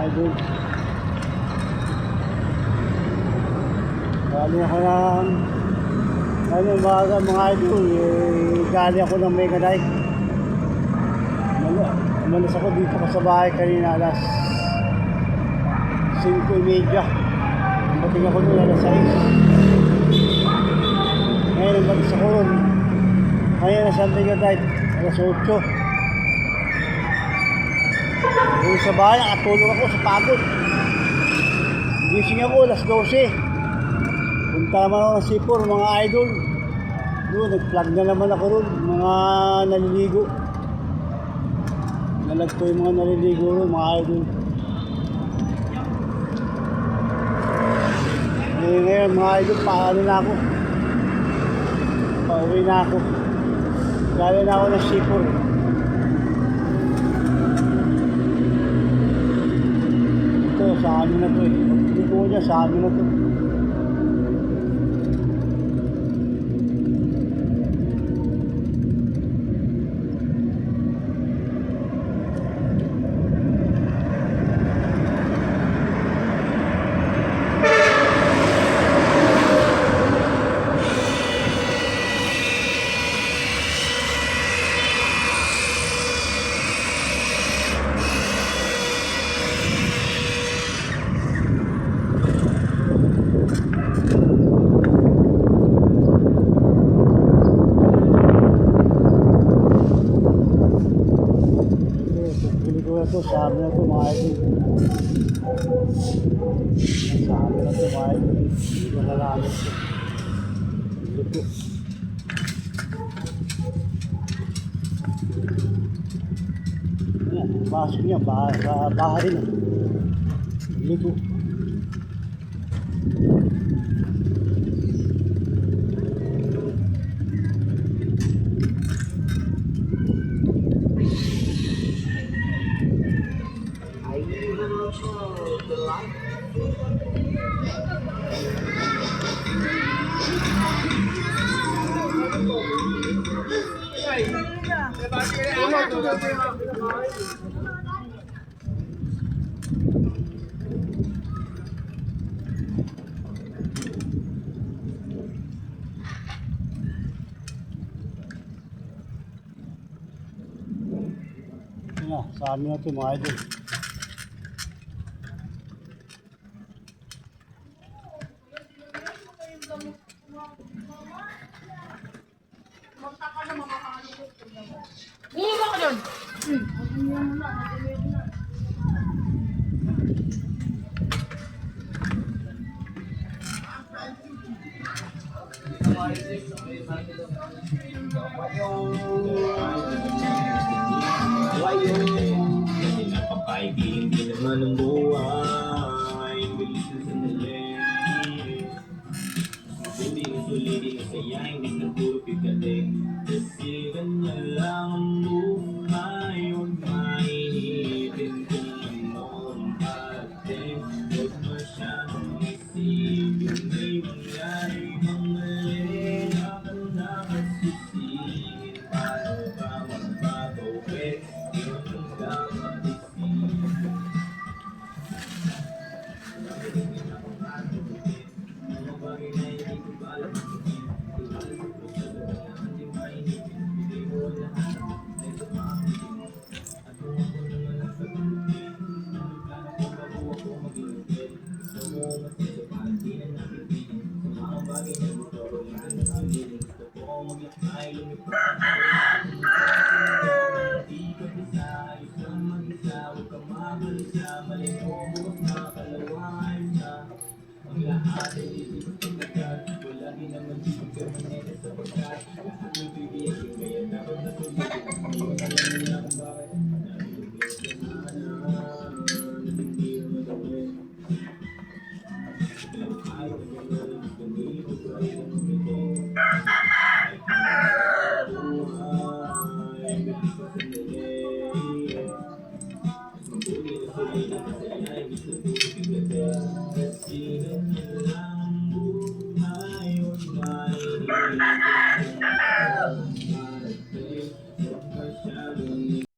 idol. Galing ako ng mga idol, galing ako ng Mega Night. Umalis ako dito pa sa bahay kanina alas 5:30. Bating ako doon alas 6. Ngayon nagbatis ako doon. Ngayon nasa Mega Night alas 8. Doon sa bahay, nakatulog ako sa pagod. Gising ako alas 12. Punta naman ako ng Sipor, mga idol. Doon, nag-plug na naman ako doon, mga naliligo. Nalag ko yung mga naliligo doon, mga idol. Ngayon, mga idol, paano na ako? Pauwi na ako. Galing na ako ng Sipor. Ito, sa amin na to eh. Hindi ko niya, sa amin na to. Ito, sa amin na ito mga idol. Sa amin na ito mga idol. Hindi ko nalaman ito. Ito. Ayan, pasok niya. Bahay na. Ito. Sa amin na ito mga idol. Bumaba ka doon. Kasi napakaiging di naman ang buhay. Bilis na sandali. Hindi na tulili na saya, hindi na puro pigaling. Kasi ganyan lang ang buhay. Huwag mainitin kung ano ang parating. Huwag masyadong isipin may mangyari mang mali. Ako na masisingin. Paano ba magbago? Yun ang dapat isipin. Nakatingin akong katutukin. Mga bagay na hindi ko ba alam ang tingin. Di ba alam ko sa kailangan di mainipin. Bigay ko ang lahat. Ito makakitin. At kung ako naman ang pagtulugin, nalugana ko bago ako mag-iugin. Gusto mo masaya para di na nakikitin. Sa mga bagay na gusto ko lang na nakakitin. Gusto ko mag-lakay, lumipat ang di ka isa, ayos lang mag-isa. Huwag ka mabalisa, mali mo bukas na kalawaan na. Ang lahat ay ibig agad. Wala din naman dito ka manera sa pagkat. Lahat may bibigyan, kaya dapat natulogin. Hindi ko alam nila kung bakit. Nalilibig ka na hindi mo gawin. Ilang araw na gano'n, ganito pa rin ang umitin. Ay buhay, bilis pa sandali. Mabuti na suli na masaya, ibig sa tubig agad. Kasi ganyan lang ang buhay. Huwag mainitin kung ano ang parating. Huwag masyadong